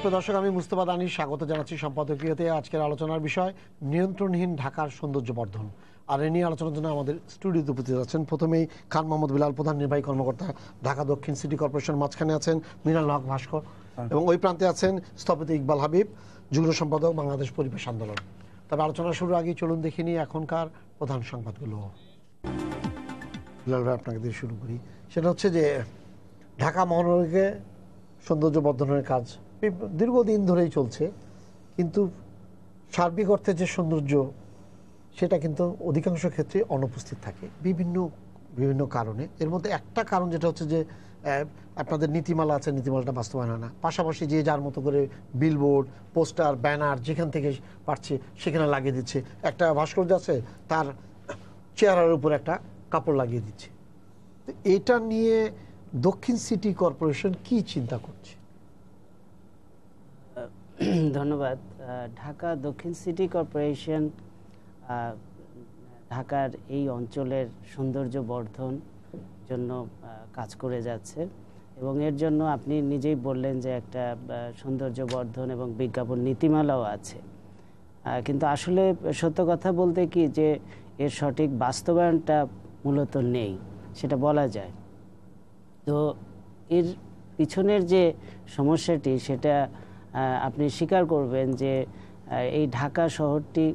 সুপ্রিয় দর্শক, আমি মুস্তফা দানিশ স্বাগত জানাচ্ছি সম্পাদকীয়তে। আজকের আলোচনার বিষয় নিয়ন্ত্রণহীন ঢাকার সৌন্দর্য বর্ধন। আর এ নিয়ে আলোচনার জন্য আমাদের স্টুডিওতে উপস্থিত আছেন প্রথমেই খান মোহাম্মদ বিলাল, প্রধান নির্বাহী কর্মকর্তা, ঢাকা দক্ষিণ সিটি কর্পোরেশন। মাঝখানে আছেন মিনাল হক ভাস্কর এবং ওই প্রান্তে আছেন স্থপতি ইকবাল হাবিব, যুগ্ম সম্পাদক, বাংলাদেশ পরিবেশ আন্দোলন। তবে আলোচনা শুরুর আগেই চলুন দেখে নিই এখনকার প্রধান সংবাদগুলো। বিলাল ভাই, আপনাকে দিয়ে শুরু করি। সেটা হচ্ছে যে ঢাকা মহানগরীকে সৌন্দর্য বর্ধনের কাজ দীর্ঘদিন ধরেই চলছে, কিন্তু সার্বিক অর্থে যে সৌন্দর্য সেটা কিন্তু অধিকাংশ ক্ষেত্রে অনুপস্থিত থাকে বিভিন্ন কারণে। এর মধ্যে একটা কারণ যেটা হচ্ছে যে আপনাদের নীতিমালা আছে, নীতিমালাটা বাস্তবায়ন হয় না। পাশাপাশি যে যার মতো করে বিলবোর্ড, পোস্টার, ব্যানার যেখান থেকে পারছে সেখানে লাগিয়ে দিচ্ছে। একটা ভাস্কর্য আছে, তার চেহারার উপর একটা কাপড় লাগিয়ে দিচ্ছে। তো এটা নিয়ে দক্ষিণ সিটি কর্পোরেশন কি চিন্তা করছে? ধন্যবাদ। ঢাকা দক্ষিণ সিটি কর্পোরেশন ঢাকার এই অঞ্চলের সৌন্দর্য বর্ধন জন্য কাজ করে যাচ্ছে, এবং এর জন্য আপনি নিজেই বললেন যে একটা সৌন্দর্য বর্ধন এবং বিজ্ঞাপন নীতিমালাও আছে। কিন্তু আসলে সত্য কথা বলতে কি, যে এর সঠিক বাস্তবায়নটা মূলত নেই, সেটা বলা যায়। তো এর পিছনের যে সমস্যাটি, সেটা আপনি স্বীকার করবেন যে এই ঢাকা শহরটি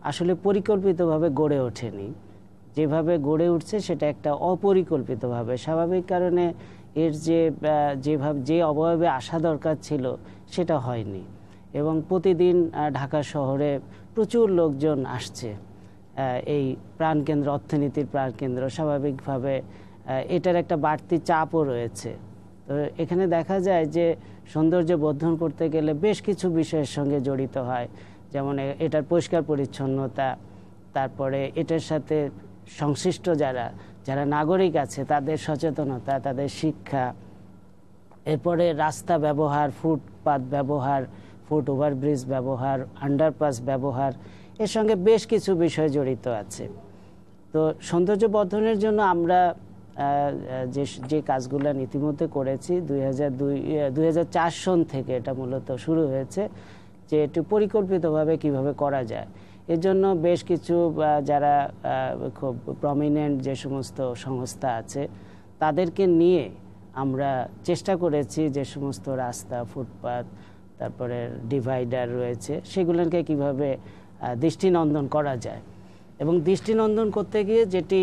আসলে পরিকল্পিতভাবে গড়ে ওঠেনি। যেভাবে গড়ে উঠছে সেটা একটা অপরিকল্পিতভাবে, স্বাভাবিক কারণে এর যে অবয়বে আসা দরকার ছিল সেটা হয়নি। এবং প্রতিদিন ঢাকা শহরে প্রচুর লোকজন আসছে, এই প্রাণকেন্দ্র, অর্থনীতির প্রাণকেন্দ্র, স্বাভাবিকভাবে এটার একটা বাড়তি চাপও রয়েছে। তো এখানে দেখা যায় যে সৌন্দর্য বর্ধন করতে গেলে বেশ কিছু বিষয়ের সঙ্গে জড়িত হয়, যেমন এটার পরিষ্কার পরিচ্ছন্নতা, তারপরে এটার সাথে সংশ্লিষ্ট যারা নাগরিক আছে তাদের সচেতনতা, তাদের শিক্ষা, এরপরে রাস্তা ব্যবহার, ফুটপাত ব্যবহার, ফুট ওভারব্রিজ ব্যবহার, আন্ডারপাস ব্যবহার, এর সঙ্গে বেশ কিছু বিষয় জড়িত আছে। তো সৌন্দর্য বর্ধনের জন্য আমরা যে কাজগুলো ইতিমধ্যে করেছি, 2004 সন থেকে এটা মূলত শুরু হয়েছে, যে একটু পরিকল্পিতভাবে কিভাবে করা যায়। এর জন্য বেশ কিছু যারা খুব প্রমিনেন্ট যে সমস্ত সংস্থা আছে তাদেরকে নিয়ে আমরা চেষ্টা করেছি যে সমস্ত রাস্তা, ফুটপাত, তারপরে ডিভাইডার রয়েছে, সেগুলোকে কিভাবে দৃষ্টিনন্দন করা যায়। এবং দৃষ্টিনন্দন করতে গিয়ে যেটি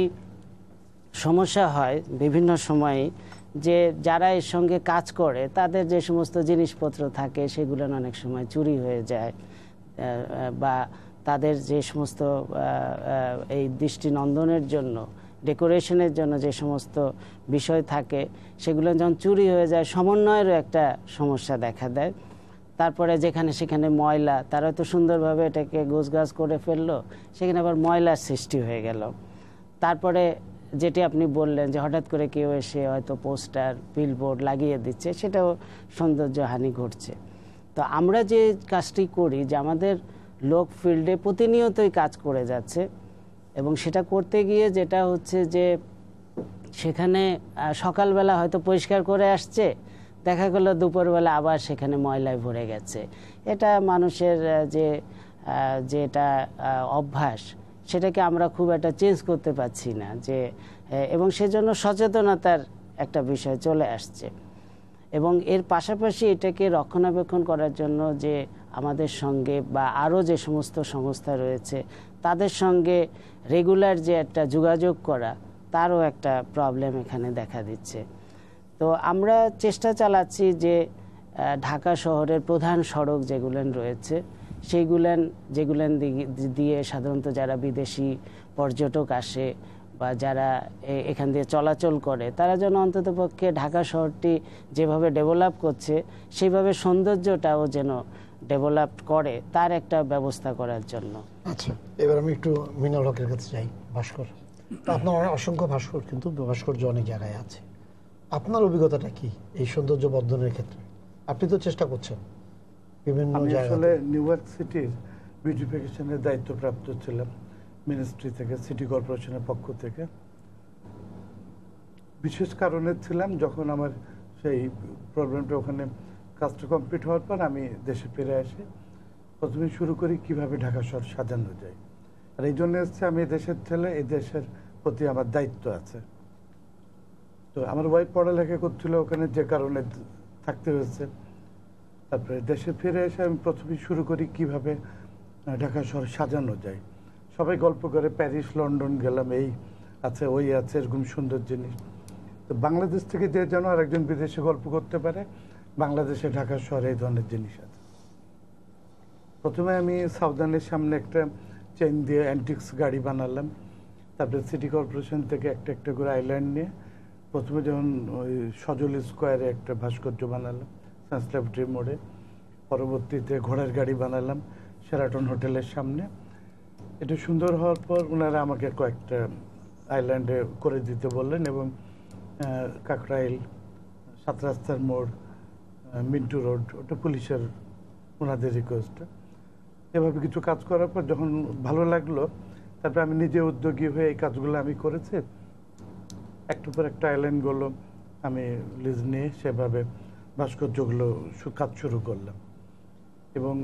সমস্যা হয় বিভিন্ন সময়ে, যে যারা এর সঙ্গে কাজ করে তাদের যে সমস্ত জিনিসপত্র থাকে সেগুলো অনেক সময় চুরি হয়ে যায়, বা তাদের যে সমস্ত এই দৃষ্টিনন্দনের জন্য, ডেকোরেশনের জন্য যে সমস্ত বিষয় থাকে সেগুলো যখন চুরি হয়ে যায়, সমন্বয়েরও একটা সমস্যা দেখা দেয়। তারপরে যেখানে সেখানে ময়লা, তারা তো সুন্দরভাবে এটাকে গোছগাছ করে ফেললো, সেখানে আবার ময়লার সৃষ্টি হয়ে গেল। তারপরে যেটি আপনি বললেন যে হঠাৎ করে কেউ এসে হয়তো পোস্টার, বিলবোর্ড লাগিয়ে দিচ্ছে, সেটাও সৌন্দর্য হানি ঘটছে। তো আমরা যে কাজটি করি, যে আমাদের লোক ফিল্ডে প্রতিনিয়তই কাজ করে যাচ্ছে, এবং সেটা করতে গিয়ে যেটা হচ্ছে যে সেখানে সকালবেলা হয়তো পরিষ্কার করে আসছে, দেখা গেল দুপুরবেলা আবার সেখানে ময়লায় ভরে গেছে। এটা মানুষের যেটা অভ্যাস, সেটাকে আমরা খুব একটা চেঞ্জ করতে পারছি না, এবং সেজন্য সচেতনতার একটা বিষয় চলে আসছে। এবং এর পাশাপাশি এটাকে রক্ষণাবেক্ষণ করার জন্য যে আমাদের সঙ্গে বা আরও যে সমস্ত সংস্থা রয়েছে তাদের সঙ্গে রেগুলার যে একটা যোগাযোগ করা, তারও একটা প্রবলেম এখানে দেখা দিচ্ছে। তো আমরা চেষ্টা চালাচ্ছি যে ঢাকা শহরের প্রধান সড়ক যেগুলেন রয়েছে, যেগুলেন দিয়ে সাধারণত যারা বিদেশি পর্যটক আসে বা যারা এখান দিয়ে চলাচল করে, তারা যেন অন্ততপক্ষে ঢাকা শহরটি যেভাবে ডেভেলপ করছে সেইভাবে সৌন্দর্যটাও যেন ডেভেলপ করে, তার একটা ব্যবস্থা করার জন্য। আচ্ছা, এবার আমি একটু মিনাল হকের কাছে যাই। ভাস্কর, আপনার অসংখ্য ভাস্কর্য অনেক জায়গায় আছে, আপনার অভিজ্ঞতাটা কি এই সৌন্দর্য বর্ধনের ক্ষেত্রে? আপনি তো চেষ্টা করছেন বিভিন্ন জায়গায়। আসলে নিউ ইয়র্ক সিটির বিউটিফিকেশনের দায়িত্বপ্রাপ্ত ছিলাম মিনিস্ট্রি থেকে, সিটি কর্পোরেশনের পক্ষ থেকে। বিশেষ কারণে ছিলাম যখন আমার সেই প্রবলেমটা ওখানে কাজটা কমপ্লিট হওয়ার পর আমি দেশে ফিরে আসি। প্রথমে শুরু করি কিভাবে ঢাকা শহর সাজানো যায়। আর এই জন্য হচ্ছে আমি দেশের ছেলে, এই দেশের প্রতি আমার দায়িত্ব আছে। তো আমার ওয়াইফ পড়ালেখা করছিল ওখানে, যে কারণে থাকতে হয়েছে। তারপরে দেশে ফিরে এসে আমি প্রথমে শুরু করি কিভাবে ঢাকা শহর সাজানো যায়। সবাই গল্প করে প্যারিস লন্ডন গেলাম, এই আছে ওই আছে, এরকম সুন্দর জিনিস। তো বাংলাদেশ থেকে যে যেন আরেকজন বিদেশে গল্প করতে পারে, বাংলাদেশে ঢাকা শহরে এই ধরনের জিনিস আছে। প্রথমে আমি সাউদার্নের সামনে একটা চেন দিয়ে অ্যান্টিক্স গাড়ি বানালাম। তারপরে সিটি কর্পোরেশন থেকে একটা একটা করে আইল্যান্ড নিয়ে প্রথমে যেমন ওই সজল স্কোয়ারে একটা ভাস্কর্য বানালাম সায়েন্স ল্যাবরেটরি মোড়ে। পরবর্তীতে ঘোড়ার গাড়ি বানালাম শেরাটন হোটেলের সামনে। এটা সুন্দর হওয়ার পর ওনারা আমাকে কয়েকটা আইল্যান্ডে করে দিতে বললেন, এবং কাকরাইল, সাত রাস্তার মোড়, মিন্টু রোড, ওটা পুলিশের ওনাদের রিকোয়েস্টে। এভাবে কিছু কাজ করার পর যখন ভালো লাগলো, তারপরে আমি নিজে উদ্যোগী হয়ে এই কাজগুলো আমি করেছি। একটার পর একটা আইল্যান্ডগুলো আমি লিজ নিয়ে সেভাবে ভাস্কর্যগুলো কাজ শুরু করলাম। এবং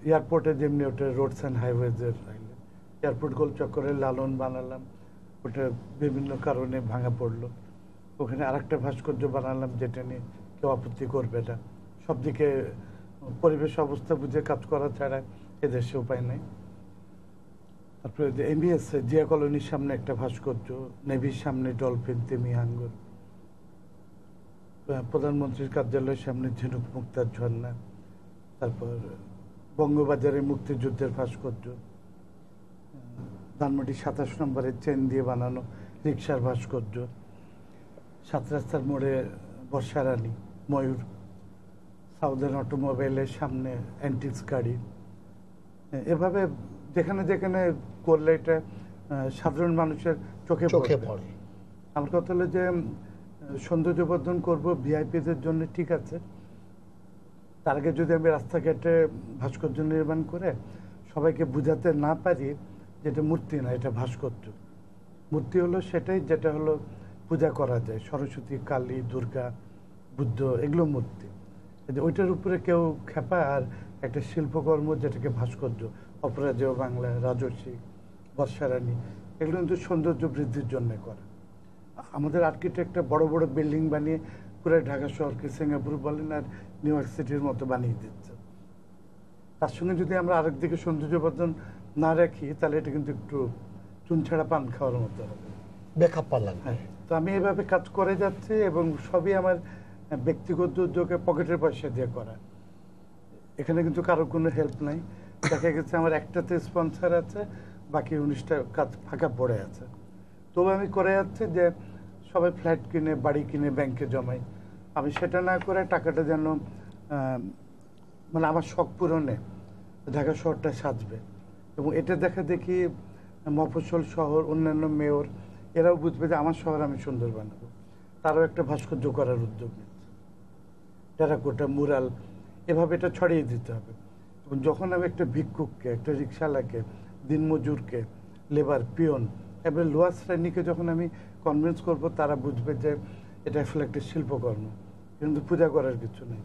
এয়ারপোর্টে যেমনি ওটা রোডস অ্যান্ড হাইওয়েজের আইল্যান্ড, এয়ারপোর্ট গোল চক্করে লালন বানালাম, ওটা বিভিন্ন কারণে ভাঙা পড়লো। ওখানে আরেকটা ভাস্কর্য বানালাম যেটা নিয়ে কেউ আপত্তি করবে না। সব দিকে পরিবেশ অবস্থা বুঝে কাজ করা ছাড়া এদেশে উপায় নেই। তারপরে এমবিএস জিয়া কলোনির সামনে একটা ভাস্কর্য, নেভির সামনে ডলফিন, তিমি, হাঙ্গর, প্রধানমন্ত্রীর কার্যালয়ের সামনে ঝিনুক মুক্তার ঝর্ণা, তারপর বঙ্গবাজারে মুক্তিযুদ্ধের ভাস্কর্য, ধানমন্ডি 27 নম্বরের চেন দিয়ে বানানো রিক্সার ভাস্কর্য, সাত রাস্তার মোড়ে বর্ষারানী, ময়ূর, সাউদার্ন অটোমোবাইলের সামনে অ্যান্টিক্স গাড়ি। এভাবে যেখানে যেখানে করলে এটা সাধারণ মানুষের চোখে পড়ে। আমার কথা হলো যে সৌন্দর্যবর্ধন করবো ভিআইপিদের জন্য, ঠিক আছে। তার আগে যদি আমি রাস্তাঘাটে ভাস্কর্য নির্মাণ করে সবাইকে বুঝাতে না পারি যে এটা মূর্তি না, এটা ভাস্কর্য। মূর্তি হলো সেটাই যেটা হলো পূজা করা যায়, সরস্বতী, কালী, দুর্গা, বুদ্ধ, এগুলো মূর্তি। ওইটার উপরে কেউ খেপা আর একটা শিল্পকর্ম যেটাকে ভাস্কর্য, অপরাজেয় বাংলা, রাজস্বী, বর্ষারানী, এগুলো কিন্তু সৌন্দর্য বৃদ্ধির জন্য করা। আমাদের আর্কিটেক্টরা বড় বড় বিল্ডিং বানিয়ে পুরো ঢাকা শহরকে সিঙ্গাপুর বলেন আর নিউ ইয়র্ক সিটির মতো বানিয়ে দিচ্ছে। তার সঙ্গে যদি আমরা আরেক দিকে সৌন্দর্যবর্ধন না রাখি তাহলে এটা কিন্তু একটু চুন ছাড়া পান খাওয়ার মতো হবে, বেকআপ পারলাম। তো আমি এভাবে কাজ করে যাচ্ছি এবং সবই আমার ব্যক্তিগত উদ্যোগে পকেটের পয়সা দিয়ে করা। এখানে কিন্তু কারো কোনো হেল্প নাই। দেখা গেছে আমার একটাতে স্পন্সর আছে, বাকি 19টা কাজ ফাঁকা পড়ে আছে। তবু আমি করে যাচ্ছি যে সবাই ফ্ল্যাট কিনে, বাড়ি কিনে, ব্যাংকে জমাই। আমি সেটা না করে টাকাটা যেন মানে আমার শখ পূরণে ঢাকা শহরটা সাজবে। এবং এটা দেখা দেখি মফস্বল শহর, অন্যান্য মেয়র, এরাও বুঝবে যে আমার শহর আমি সুন্দর বানাবো। তারও একটা ভাস্কর্য করার উদ্যোগ নিচ্ছে, টেরাকোটা, মুরাল, এভাবে এটা ছড়িয়ে দিতে হবে। এবং যখন আমি একটা ভিক্ষুককে, একটা রিক্সাওয়ালাকে, দিনমজুরকে, লেবার, পিয়ন, এবার লোয়ার শ্রেণীকে যখন আমি কনভিন্স করব, তারা বুঝবে যে এটা আসলে একটা শিল্পকর্ম, কিন্তু পূজা করার কিছু নেই।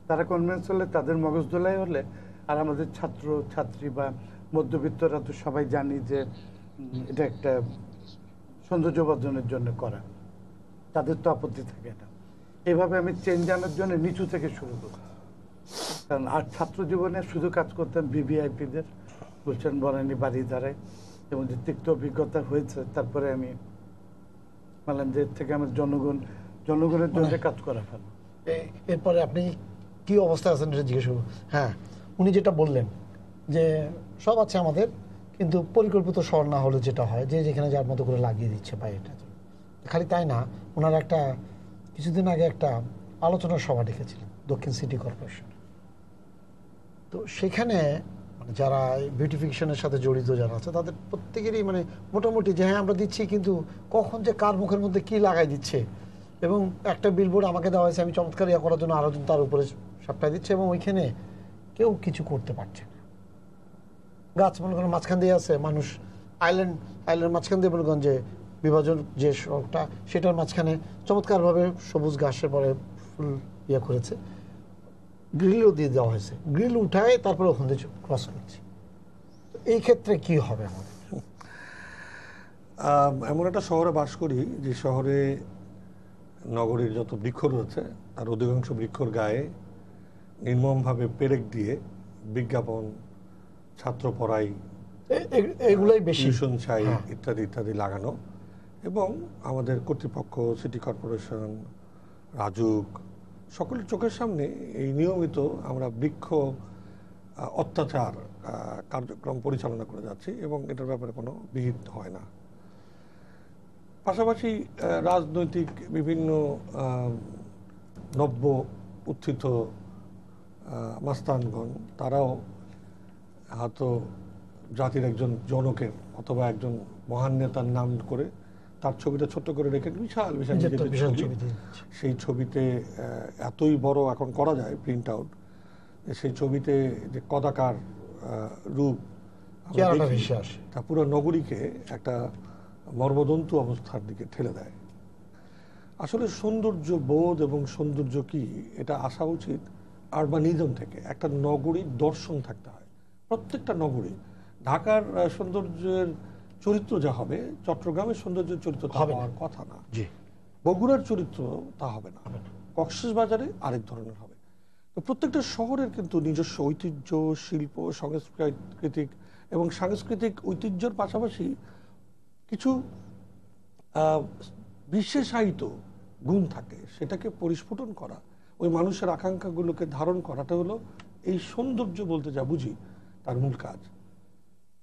তারা কনভিন্স হলে, তাদের মগজ দোলাই হলে, আর আমাদের ছাত্র ছাত্রী বা মধ্যবিত্তরা তো সবাই জানি যে এটা একটা সৌন্দর্যবর্ধনের জন্য করা, তাদের তো আপত্তি থাকে না। এইভাবে আমি চেঞ্জ আনার জন্য নিচু থেকে শুরু করি। কারণ আর ছাত্র জীবনে শুধু কাজ করতাম ভিভিআইপিদের, গুলশান বনানী, বাড়িধারায়, এবং যে তিক্ত অভিজ্ঞতা হয়েছে, তারপরে আমি বললাম যে এর থেকে আমার জনগণের জন্য কাজ করা ভালো। এরপরে আপনি কি অবস্থায় আছেন এটা জিজ্ঞেস করবো। হ্যাঁ, উনি যেটা বললেন যে সব আছে আমাদের, কিন্তু পরিকল্পিত শহর না হলে যেটা হয় যে যেখানে যার মতো করে লাগিয়ে দিচ্ছে বা এটা। খালি তাই না, ওনারা একটা কিছুদিন আগে একটা আলোচনা সভা ডেকেছিলেন দক্ষিণ সিটি কর্পোরেশন। তো সেখানে মানে যারা বিউটিফিকেশনের সাথে জড়িত যারা আছে তাদের প্রত্যেকেরই মানে মোটামুটি যে হ্যাঁ আমরা দিচ্ছি, কিন্তু কখন যে কার মুখের মধ্যে কি লাগাই দিচ্ছে। এবং একটা বিলবোর্ড আমাকে দেওয়া হয়েছে, আমি চমৎকার ইয়া করার জন্য আরও তার উপরে সাপটাই দিচ্ছে, এবং ওইখানে কেউ কিছু করতে পারছে না। গাছ মনে করেন মাঝখান দিয়ে আছে, মানুষ আইল্যান্ড মাঝখান দিয়ে মনে করেন যে বিভাজন যে সড়কটা, সেটার মাঝখানে চমৎকারভাবে সবুজ ঘাসের পরে ফুল ইয়ে করেছে। গ্রিলও দিয়ে দেওয়া হয়েছে, গ্রিল উঠায় তারপরে ওখান থেকে ক্রস করছি। তো এই ক্ষেত্রে কি হবে আমাদের? এমন একটা শহরে বাস করি যে শহরে নগরীর যত বৃক্ষ রয়েছে তার অধিকাংশ বৃক্ষর গায়ে নির্মমভাবে পেরেক দিয়ে বিজ্ঞাপন, ছাত্র পড়াই, এগুলাই বেশি, টিউশন চাই ইত্যাদি ইত্যাদি লাগানো, এবং আমাদের কর্তৃপক্ষ, সিটি কর্পোরেশন, রাজুক সকলের চোখের সামনে এই নিয়মিত আমরা বৃক্ষ অত্যাচার কার্যক্রম পরিচালনা করে যাচ্ছি এবং এটার ব্যাপারে কোনো বিহিত হয় না। পাশাপাশি রাজনৈতিক বিভিন্ন নব্য উত্থিত মাস্তানগণ তারাও হয়তো জাতির একজন জনকের অথবা একজন মহান নেতার নাম করে তার ছবিটা ছোট্ট করে রেখে বিশাল বিশাল ছবি, সেই ছবিতে এতই বড় এখন করা যায় প্রিন্ট আউট, সেই ছবিতে যে কদাকার রূপ তা পুরো নগরীকে একটা মর্মদন্তু অবস্থার দিকে ঠেলে দেয়। আসলে সৌন্দর্য বোধ এবং সৌন্দর্য কি এটা আসা উচিত আরবানিজম থেকে। একটা নগরীর দর্শন থাকতে হয় প্রত্যেকটা নগরী। ঢাকার সৌন্দর্যের চরিত্র যা হবে চট্টগ্রামের সৌন্দর্যের চরিত্র তা হওয়ার কথা না, বগুড়ার চরিত্র তা হবে না, কক্সবাজারে আরেক ধরনের হবে। তো প্রত্যেকটা শহরের কিন্তু নিজস্ব ঐতিহ্য, শিল্প, সাংস্কৃতিক এবং সাংস্কৃতিক ঐতিহ্যের পাশাপাশি কিছু বিশেষায়িত গুণ থাকে, সেটাকে পরিস্ফুটন করা, ওই মানুষের আকাঙ্ক্ষাগুলোকে ধারণ করাটা হলো এই সৌন্দর্য বলতে যা বুঝি তার মূল কাজ।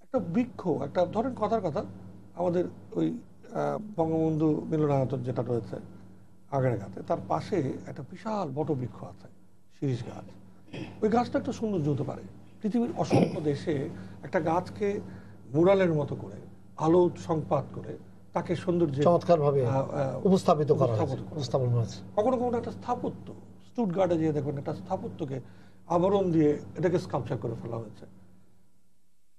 একটা বৃক্ষ, একটা ধরেন কথার কথা আমাদের ওই বঙ্গবন্ধু মিলনায়তন যেটা রয়েছে আগারগাঁতে, তার পাশে একটা বিশাল বটবৃক্ষ আছে, শিরীষ গাছ। ওই গাছটা একটা সৌন্দর্য হতে পারে। পৃথিবীর অসংখ্য দেশে একটা গাছকে মুরালের মতো করে আলো সংপাত করে তাকে সৌন্দর্য চমৎকারভাবে উপস্থাপিত করা হয়েছে। কখনো কখনো একটা স্থাপত্য, স্টুটগার্টে যেয়ে দেখবেন একটা স্থাপত্যকে আবরণ দিয়ে এটাকে স্কাল্পচার করে ফেলা হয়েছে।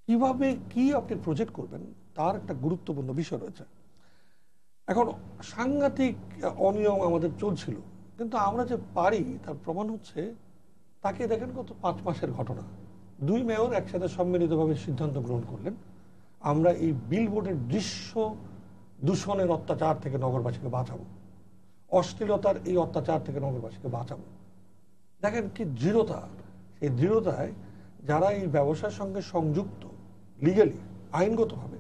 কিভাবে কি আপনি প্রজেক্ট করবেন তার একটা গুরুত্বপূর্ণ বিষয় রয়েছে। এখন সাংঘাতিক অনিয়ম আমাদের চলছিল, কিন্তু আমরা যে পারি তার প্রমাণ হচ্ছে তাকে দেখেন কত 5 মাসের ঘটনা। 2 মেয়র একসাথে সম্মিলিতভাবে সিদ্ধান্ত গ্রহণ করলেন, আমরা এই বিলবোর্ডের দৃশ্য দূষণের অত্যাচার থেকে নগরবাসীকে বাঁচাবো, অশ্লীলতার এই অত্যাচার থেকে নগরবাসীকে বাঁচাবো। দেখেন কি দৃঢ়তা, এই দৃঢ়তায় যারা এই ব্যবসার সঙ্গে সংযুক্ত লিগালি আইনগতভাবে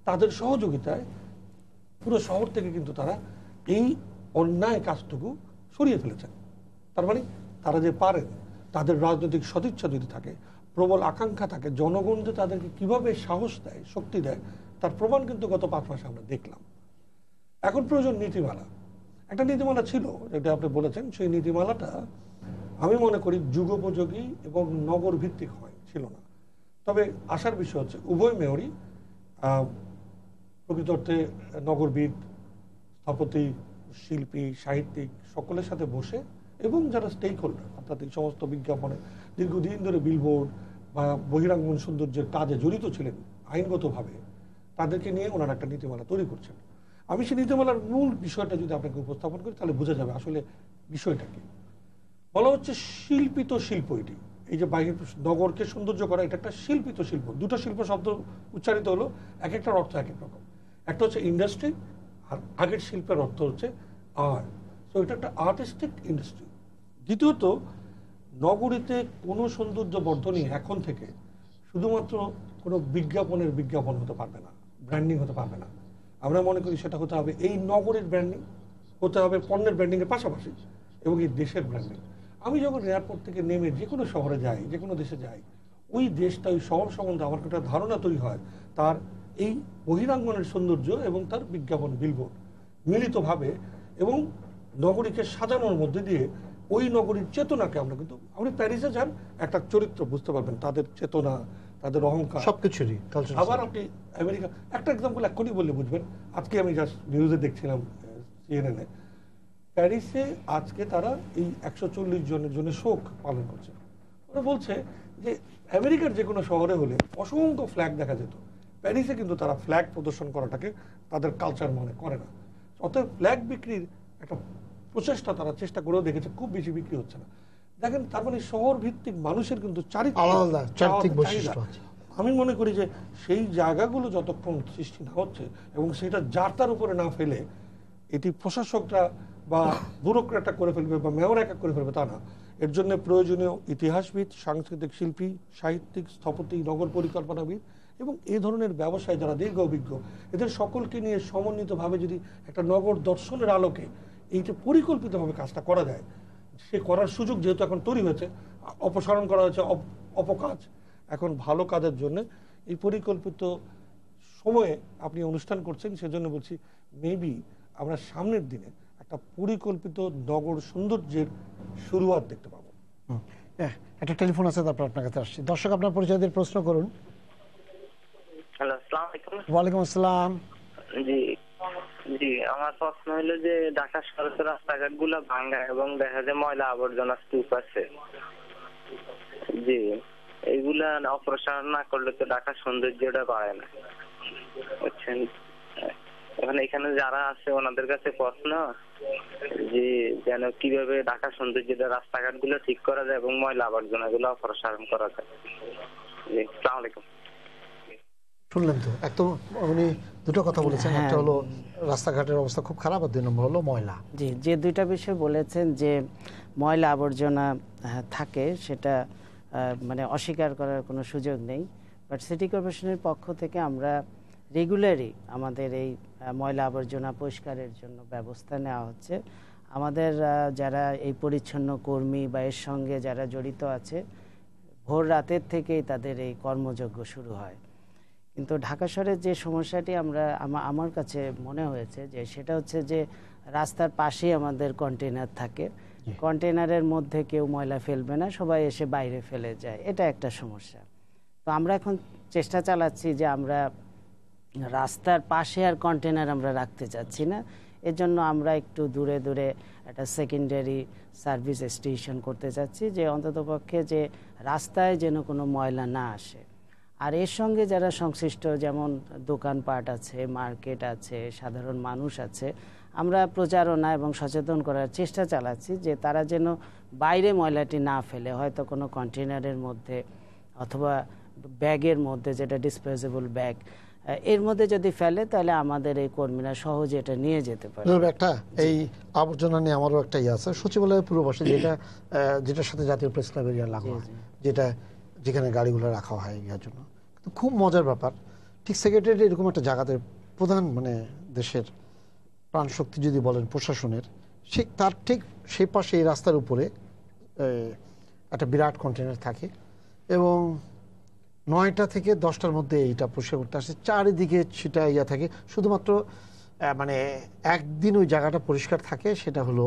তাদের সহযোগিতায় পুরো শহর থেকে কিন্তু তারা এই অন্যায় কাজটুকু সরিয়ে ফেলেছেন। তার মানে তারা যে পারেন, তাদের রাজনৈতিক সদিচ্ছা যদি থাকে, প্রবল আকাঙ্ক্ষা থাকে, জনগণ যে তাদেরকে কিভাবে সাহস দেয়, শক্তি দেয়, তার প্রমাণ কিন্তু গত 5 মাসে আমরা দেখলাম। এখন প্রয়োজন নীতিমালা। একটা নীতিমালা ছিল যেটা আপনি বলেছেন, সেই নীতিমালাটা আমি মনে করি যুগোপযোগী এবং নগর ভিত্তিক ছিল না। তবে আশার বিষয় হচ্ছে উভয় মেয়রই প্রকৃত অর্থে নগরবিদ, স্থপতি, শিল্পী, সাহিত্যিক সকলের সাথে বসে এবং যারা স্টেক হোল্ডার অর্থাৎ এই সমস্ত বিজ্ঞাপনে দীর্ঘদিন ধরে বিলবোর্ড বা বহিরাঙ্গন সৌন্দর্যের কাজে জড়িত ছিলেন আইনগতভাবে, তাদেরকে নিয়ে ওনারা একটা নীতিমালা তৈরি করছেন। আমি সেই নীতিমালার মূল বিষয়টা যদি আপনাকে উপস্থাপন করি তাহলে বোঝা যাবে আসলে বিষয়টা কি। বলা হচ্ছে শিল্পিত শিল্প। এটি এই যে বাহির নগরকে সৌন্দর্য করা, এটা একটা শিল্পিত শিল্প। দুটো শিল্প শব্দ উচ্চারিত হলো, এক একটার অর্থ এক এক রকম। একটা হচ্ছে ইন্ডাস্ট্রি, আর আগের শিল্পের অর্থ হচ্ছে আর্ট। তো এটা একটা আর্টিস্টিক ইন্ডাস্ট্রি। দ্বিতীয়ত, নগরীতে কোনো সৌন্দর্য বর্ধনই এখন থেকে শুধুমাত্র কোনো বিজ্ঞাপনের বিজ্ঞাপন হতে পারবে না, ব্র্যান্ডিং হতে পারবে না। আমরা মনে করি সেটা হতে হবে এই নগরের ব্র্যান্ডিং, হতে হবে পণ্যের ব্র্যান্ডিংয়ের পাশাপাশি এবং এই দেশের ব্র্যান্ডিং। আমি যখন এয়ারপোর্ট থেকে নেমে যে কোনো শহরে যাই, যে কোনো দেশে যাই, ওই দেশটা, ওই শহর সম্বন্ধে আমার একটা ধারণা তৈরি হয় তার এই বহিরাঙ্গনের সৌন্দর্য এবং তার বিজ্ঞাপন বিলবোর্ড মিলিতভাবে এবং নগরীকে সাজানোর মধ্যে দিয়ে ওই নগরীর চেতনাকে আমরা কিন্তু, আপনি প্যারিসে যান একটা চরিত্র বুঝতে পারবেন, তাদের চেতনা, তাদের অহংকার সবকিছুরই। আবার আপনি আমেরিকা, একটা এক্সাম্পল এক্ষুনি বললে বুঝবেন। আজকে আমি জাস্ট নিউজে দেখছিলাম CNN-এ, প্যারিসে আজকে তারা এই 140 জনের জন্য শোক পালন করছে। ওরা বলছে যে আমেরিকার যে কোনো শহরে হলে অসংখ্য ফ্ল্যাগ দেখা যেত, প্যারিসে কিন্তু তারা ফ্ল্যাগ প্রদর্শন করাটাকে তাদের কালচার মনে করে না। অতএব ফ্ল্যাগ বিক্রির একটা প্রচেষ্টা তারা চেষ্টা করেও দেখেছে, খুব বেশি বিক্রি হচ্ছে না। দেখেন তার মানে শহর ভিত্তিক মানুষের কিন্তু আলাদা চারিত্রিক চাহিদা। বৈশিষ্ট্য আছে। আমি মনে করি যে সেই জায়গাগুলো যতক্ষণ সৃষ্টি না হচ্ছে এবং সেটা যার তার উপরে না ফেলে এটি প্রশাসকরা বা ব্যুরোক্রেটরা করে ফেলবে বা মেয়র একা করে ফেলবে তা না। এর জন্য প্রয়োজনীয় ইতিহাসবিদ, সাংস্কৃতিক শিল্পী, সাহিত্যিক, স্থপতি, নগর পরিকল্পনাবিদ এবং এই ধরনের ব্যবসায় যারা দীর্ঘ অভিজ্ঞ, এদের সকলকে নিয়ে সমন্বিতভাবে যদি একটা নগর দর্শনের আলোকে এইটা পরিকল্পিতভাবে কাজটা করা যায়, সে করার সুযোগ যেহেতু এখন তৈরি হয়েছে, অপসারণ করা হয়েছে অপকাজ, এখন ভালো কাজের জন্য এই পরিকল্পিত সময়ে আপনি অনুষ্ঠান করছেন, সেজন্য বলছি মেবি আমরা সামনের দিনে একটা পরিকল্পিত নগর সৌন্দর্যের শুরুয়াত দেখতে পাবো। একটা টেলিফোন আছে, তারপর আপনার কাছে আসছি। দর্শক আপনার পরিচয় দিয়ে প্রশ্ন করুন। হ্যালো, আসসালামু আলাইকুম। ওয়ালাইকুম আসসালাম। জি জি, আমার প্রশ্ন হলো যে ঢাকা শহরের রাস্তাঘাট গুলা ভাঙ্গা এবং দেখা যায় ময়লা আবর্জনা স্তূপ আছে, জি এইগুলা অপসারণ না করলে তো ঢাকার সৌন্দর্যটা বাড়ে না, বুঝছেন। এখন এখানে যারা আছে ওনাদের কাছে প্রশ্ন যে যেন কিভাবে ঢাকার সৌন্দর্যটা রাস্তাঘাট গুলো ঠিক করা যায় এবং ময়লা আবর্জনা গুলো অপসারণ করা যায়। জি, আসসালামু আলাইকুম। শুনলেন তো, একদম উনি দুটো কথা বলেছেন, একটা হলো রাস্তাঘাটের অবস্থা খুব খারাপ, আর 2 নম্বর হলো ময়লা। জি, যে দুইটা বিষয় বলেছেন যে ময়লা আবর্জনা থাকে, সেটা মানে অস্বীকার করার কোনো সুযোগ নেই। বাট সিটি কর্পোরেশনের পক্ষ থেকে আমরা রেগুলারই আমাদের এই ময়লা আবর্জনা পরিষ্কারের জন্য ব্যবস্থা নেওয়া হচ্ছে। আমাদের যারা এই পরিচ্ছন্ন কর্মী বা এর সঙ্গে যারা জড়িত আছে, ভোর রাতের থেকেই তাদের এই কর্মযজ্ঞ শুরু হয়। কিন্তু ঢাকা শহরের যে সমস্যাটি আমার কাছে মনে হয়েছে যে সেটা হচ্ছে যে রাস্তার পাশেই আমাদের কন্টেনার থাকে, কন্টেনারের মধ্যে কেউ ময়লা ফেলবে না, সবাই এসে বাইরে ফেলে যায়, এটা একটা সমস্যা। তো আমরা এখন চেষ্টা চালাচ্ছি যে আমরা রাস্তার পাশে আর কন্টেনার আমরা রাখতে চাচ্ছি না। এর জন্য আমরা একটু দূরে দূরে একটা সেকেন্ডারি সার্ভিস স্টেশন করতে চাচ্ছি, যে অন্ততপক্ষে যে রাস্তায় যেন কোনো ময়লা না আসে। আর এর সঙ্গে যারা সংশ্লিষ্ট, যেমন দোকানপাট আছে, মার্কেট আছে, সাধারণ মানুষ আছে, আমরা প্রচারণা এবং সচেতন করার চেষ্টা চালাচ্ছি যে তারা যেন বাইরে ময়লাটি না ফেলে, হয়তো কোনো কন্টেনারের মধ্যে অথবা ব্যাগের মধ্যে, যেটা ডিসপোজেবল ব্যাগ, এর মধ্যে যদি ফেলে তাহলে আমাদের এই কর্মীরা সহজে এটা নিয়ে যেতে পারে। একটা এই আবর্জনা নিয়ে আমারও একটা ইয়ে আছে, সচিবালয়ের পূর্বপাশে যেটার সাথে জাতীয় প্রেস ক্লাবের ইয়ে লাগা হয়, যেখানে গাড়িগুলো রাখা হয় ইয়ার জন্য। কিন্তু খুব মজার ব্যাপার, ঠিক সেক্রেটারিয়েট এরকম একটা জায়গাতে প্রধান মানে দেশের প্রাণশক্তি যদি বলেন প্রশাসনের, তার ঠিক সেই পাশে এই রাস্তার উপরে একটা বিরাট কন্টেনার থাকে এবং 9টা থেকে 10টার মধ্যে এইটা পরিষ্কার করতে আসে। চারিদিকে সেটা ইয়া থাকে, শুধুমাত্র মানে একদিন ওই জায়গাটা পরিষ্কার থাকে, সেটা হলো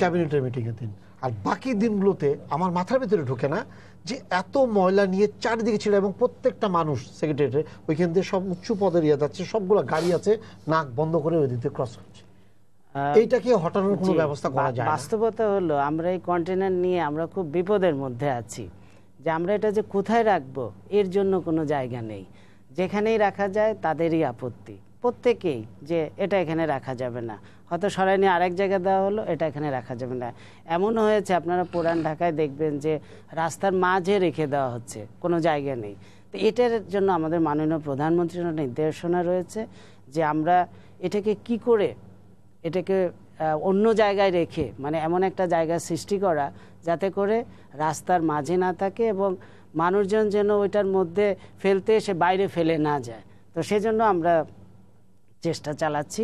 ক্যাবিনেটের মিটিংয়ের দিন। আর বাকি দিনগুলোতে আমার মাথার ভিতরে ঢোকে না যে এত ময়লা নিয়ে চারিদিকে ছিল, এবং প্রত্যেকটা মানুষ সেক্রেটারিয়েটে ওইখান দিয়ে সব উঁচু পদের ইয়ে যাচ্ছে, সবগুলো গাড়ি আছে, নাক বন্ধ করে ওই দিকে ক্রস করছে। এইটাকে হটানোর কোনো ব্যবস্থা করা যায় না। বাস্তবতা হলো আমরা এই কন্টেনার নিয়ে আমরা খুব বিপদের মধ্যে আছি, যে আমরা এটা যে কোথায় রাখবো এর জন্য কোনো জায়গা নেই। যেখানেই রাখা যায় তাদেরই আপত্তি, প্রত্যেকেই, যে এটা এখানে রাখা যাবে না, হয়তো সরাই নিয়ে আরেক জায়গায় দেওয়া হলো, এটা এখানে রাখা যাবে না। এমনও হয়েছে আপনারা পুরান ঢাকায় দেখবেন যে রাস্তার মাঝে রেখে দেওয়া হচ্ছে, কোনো জায়গা নেই। তো এটার জন্য আমাদের মাননীয় প্রধানমন্ত্রীর নির্দেশনা রয়েছে যে আমরা এটাকে কি করে, এটাকে অন্য জায়গায় রেখে, মানে এমন একটা জায়গা সৃষ্টি করা যাতে করে রাস্তার মাঝে না থাকে এবং মানুষজন যেন ওইটার মধ্যে ফেলতে এসে বাইরে ফেলে না যায়। তো সেজন্য আমরা চেষ্টা চালাচ্ছি।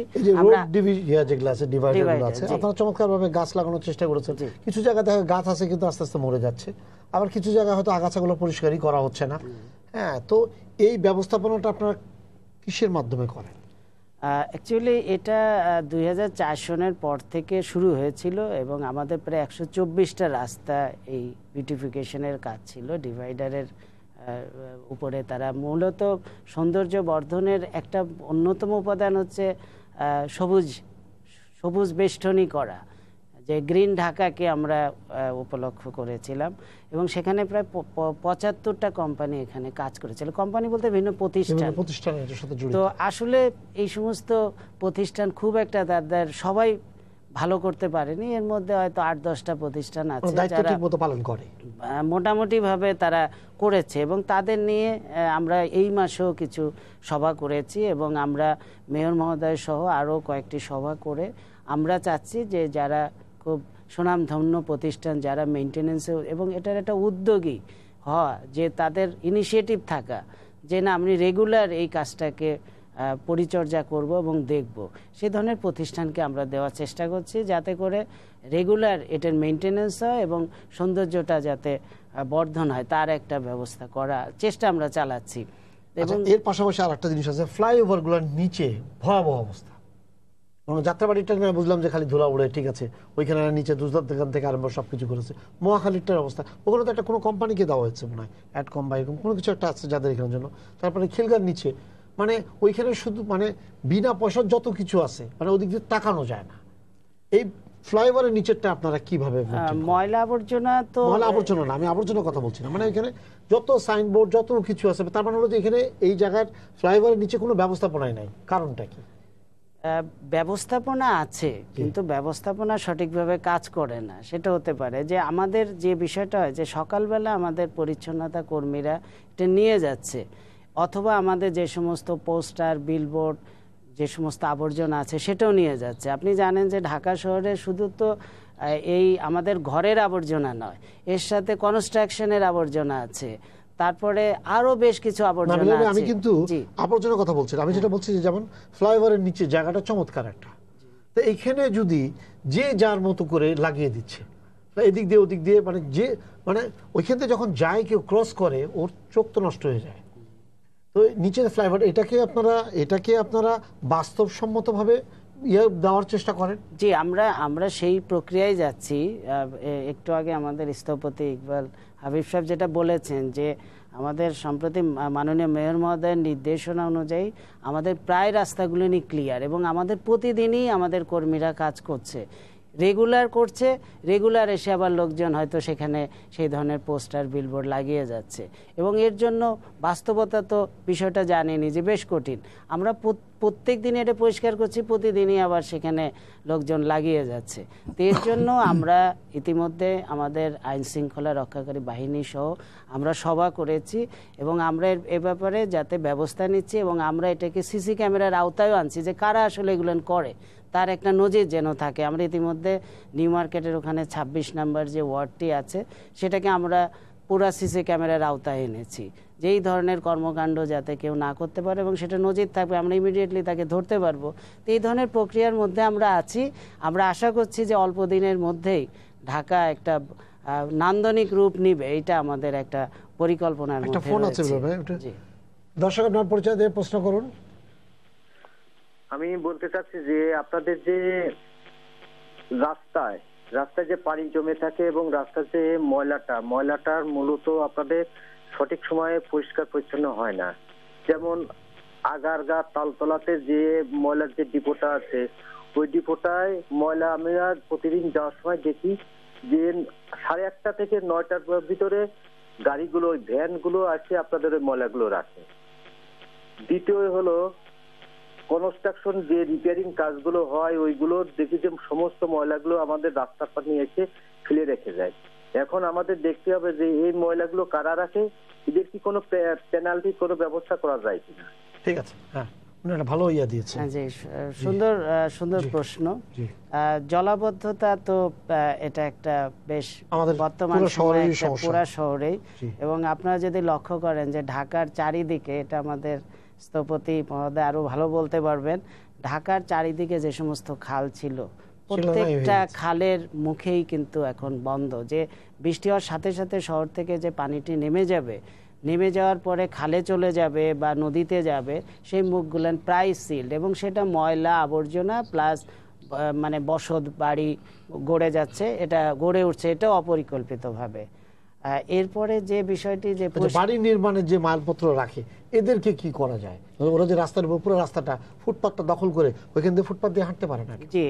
আপনারা চমৎকারভাবে গাছ লাগানোর চেষ্টা করেছেন। কিছু জায়গায় দেখা গাছ আছে কিন্তু আস্তে আস্তে মরে যাচ্ছে, আবার কিছু জায়গায় হয়তো আগাছাগুলো পরিষ্কারই করা হচ্ছে না। হ্যাঁ, তো এই ব্যবস্থাপনাটা আপনারা কিসের মাধ্যমে করেন? অ্যাকচুয়ালি এটা 2004 সনের পর থেকে শুরু হয়েছিল এবং আমাদের প্রায় 124টা রাস্তা এই বিউটিফিকেশনের কাজ ছিল। ডিভাইডারের উপরে তারা মূলত সৌন্দর্য বর্ধনের একটা অন্যতম উপাদান হচ্ছে সবুজ বেষ্টনী করা, যে গ্রিন ঢাকাকে আমরা উপলক্ষ করেছিলাম এবং সেখানে প্রায় 75টা কোম্পানি এখানে কাজ করেছিল। কোম্পানি বলতে বিভিন্ন প্রতিষ্ঠান। তো আসলে এই সমস্ত প্রতিষ্ঠান খুব একটা তাদের সবাই ভালো করতে পারেনি। এর মধ্যে হয়তো 8-10টা প্রতিষ্ঠান আছে দায়িত্ব যারা ঠিকমতো পালন করে। মোটামুটি ভাবে তারা করেছে এবং তাদের নিয়ে আমরা এই মাসেও কিছু সভা করেছি এবং আমরা মেয়র মহোদয় সহ আরও কয়েকটি সভা করে আমরা চাচ্ছি যে যারা খুব সুনামধন্য প্রতিষ্ঠান, যারা মেনটেনেন্সে এবং এটার একটা উদ্যোগী হওয়া, যে তাদের ইনিশিয়েটিভ থাকা যে না আমি রেগুলার এই কাজটাকে পরিচর্যা করব এবং দেখব, সেই ধরনের প্রতিষ্ঠানকে আমরা দেওয়ার চেষ্টা করছি যাতে করে রেগুলার এটার মেনটেনেন্স হয় এবং সৌন্দর্যটা যাতে বর্ধন হয় তার একটা ব্যবস্থা করার চেষ্টা আমরা চালাচ্ছি। এবং এর পাশাপাশি আর একটা জিনিস আছে, ফ্লাইওভারগুলোর নিচে ভয়াবহ অবস্থা। যাত্রাবাড়িটা বুঝলাম যে খালি ধুলা উড়ে, ঠিক আছে, ওইখানে নিচে দোকান থেকে আরম্ভ সবকিছু করেছে। মহাখালীটার অবস্থা, ওখানে তো একটা কোনো কোম্পানিকে দেওয়া হয়েছে মনে হয়, অ্যাডকম বা এরকম কোনো কিছু একটা আছে যাদের এখানের জন্য। তারপরে খিলগার নিচে মানে ওইখানে শুধু মানে বিনা পয়সার যত কিছু আছে, মানে ওদিক দিয়ে তাকানো যায় না। এই ফ্লাইওভারের নিচেরটা আপনারা কিভাবে? ময়লা আবর্জনা তো ময়লা আবর্জনা না, আমি আবর্জনার কথা বলছি না, মানে এখানে যত সাইনবোর্ড যত কিছু আছে, তার মানে হলো যে এখানে এই জায়গার ফ্লাইওভারের নিচে কোনো ব্যবস্থাপনাই নাই। কারণটা কি? ব্যবস্থাপনা আছে কিন্তু ব্যবস্থাপনা সঠিকভাবে কাজ করে না। সেটা হতে পারে যে আমাদের যে বিষয়টা হয় যে সকালবেলা আমাদের পরিচ্ছন্নতা কর্মীরা এটা নিয়ে যাচ্ছে, অথবা আমাদের যে সমস্ত পোস্টার বিলবোর্ড যে সমস্ত আবর্জনা আছে সেটাও নিয়ে যাচ্ছে। আপনি জানেন যে ঢাকা শহরে শুধু তো এই আমাদের ঘরের আবর্জনা নয়, এর সাথে কনস্ট্রাকশনের আবর্জনা আছে, তারপরে আরো বেশ কিছু আবর্জনা আছে। আমি কিন্তু আবর্জনার কথা বলছি, আমি যেটা বলছি যে যেমন ফ্লাইওভারের নিচে জায়গাটা চমৎকার একটা, তো এইখানে যদি যে যার মতো করে লাগিয়ে দিচ্ছে এদিক দিয়ে ওদিক দিয়ে, মানে যে মানে ওইখান থেকে যখন যায় কেউ ক্রস করে ওর চোখ তো নষ্ট হয়ে যায়। তো নিচের ফ্লাইওভার এটাকে আপনারা বাস্তবসম্মতভাবে দেওয়ার চেষ্টা করেন? জি, আমরা সেই প্রক্রিয়ায় যাচ্ছি। একটু আগে আমাদের স্থপতি ইকবাল হাবিব সাহেব যেটা বলেছেন যে আমাদের সম্প্রতি মাননীয় মেয়র মহোদয়ের নির্দেশনা অনুযায়ী আমাদের প্রায় রাস্তাগুলো নিয়ে ক্লিয়ার এবং আমাদের প্রতিদিনই আমাদের কর্মীরা কাজ করছে, রেগুলার করছে। রেগুলার এসে আবার লোকজন হয়তো সেখানে সেই ধরনের পোস্টার বিলবোর্ড লাগিয়ে যাচ্ছে এবং এর জন্য বাস্তবতা তো বিষয়টা জানেনি যে বেশ কঠিন। আমরা প্রত্যেক দিন এটা পরিষ্কার করছি, প্রতিদিনই আবার সেখানে লোকজন লাগিয়ে যাচ্ছে। তো এর জন্য আমরা ইতিমধ্যে আমাদের আইন শৃঙ্খলা রক্ষাকারী বাহিনী সহ আমরা সভা করেছি এবং আমরা এ ব্যাপারে যাতে ব্যবস্থা নিচ্ছি এবং আমরা এটাকে সিসি ক্যামেরার আওতায়ও আনছি যে কারা আসলে এগুলো করে, তার একটা নজির যেন থাকে। আমরা ইতিমধ্যে নিউ মার্কেটের ওখানে 26 নম্বর যে ওয়ার্ডটি আছে সেটাকে আমরা পুরা সিসি ক্যামেরার আওতায় এনেছি, যে এই ধরনের কর্মকাণ্ড যাতে কেউ না করতে পারে এবং সেটা নজির থাকবে, আমরা ইমিডিয়েটলি তাকে ধরতে পারবো। তো এই ধরনের প্রক্রিয়ার মধ্যে আমরা আছি। আমরা আশা করছি যে অল্প দিনের মধ্যেই ঢাকা একটা নান্দনিক রূপ নিবে, এইটা আমাদের একটা পরিকল্পনার মধ্যে রয়েছে। দর্শক আপনার পরিচয় দিয়ে প্রশ্ন করুন। আমি বলতে চাচ্ছি যে আপনাদের যে রাস্তায় যে পানি জমে থাকে এবং রাস্তার যে ময়লাটার মূলত আপনাদের সঠিক সময়ে পরিষ্কার পরিচ্ছন্ন হয় না। যেমন আগারগা তালতলাতে যে ময়লার যে ডিপোটা আছে ওই ডিপোটায় ময়লা আমি প্রতিদিন যাওয়ার সময় দেখি যে 8:30 থেকে 9টার ভিতরে গাড়িগুলো ওই ভ্যানগুলো আসে আপনাদের ওই ময়লাগুলো রাখে। দ্বিতীয় হলো কনস্ট্রাকশন যে রিপেয়ারিং কাজগুলো হয় ওইগুলো দেখি যে সমস্ত ময়লাগুলো আমাদের রাস্তার পাশে এসে ফেলে রেখে যায়। এখন আমাদের দেখতে হবে যে এই ময়লাগুলো কারা রাখে, এদের কি কোনো পেনাল্টি কোনো ব্যবস্থা করা যায় কিনা। ঠিক আছে, হ্যাঁ ভালো ইয়া দিয়েছেন। জি, সুন্দর প্রশ্ন। জলাবদ্ধতা তো এটা একটা বেশ বর্তমান পুরা শহরেই, এবং আপনারা যদি লক্ষ্য করেন যে ঢাকার চারিদিকে, এটা আমাদের স্থপতি মহোদয় আরো ভালো বলতে পারবেন, ঢাকার চারিদিকে যে সমস্ত খাল ছিল প্রত্যেকটা খালের মুখেই কিন্তু এখন বন্ধ। যে বৃষ্টি হওয়ার সাথে সাথে শহর থেকে যে পানিটি নেমে যাওয়ার পরে খালে চলে যাবে বা নদীতে যাবে, সেই মুখগুলো প্রায় সিল্ড এবং সেটা ময়লা আবর্জনা প্লাস মানে বসত বাড়ি গড়ে উঠছে, এটাও অপরিকল্পিতভাবে। এরপরে যে বিষয়টি যে বাড়ি নির্মাণের যে মালপত্র রাখে এদেরকে কি করা যায়? ওরা যে রাস্তার উপর পুরো রাস্তাটা ফুটপাতটা দখল করে ওইখান দিয়ে ফুটপাত দিয়ে হাঁটতে পারে না। জি,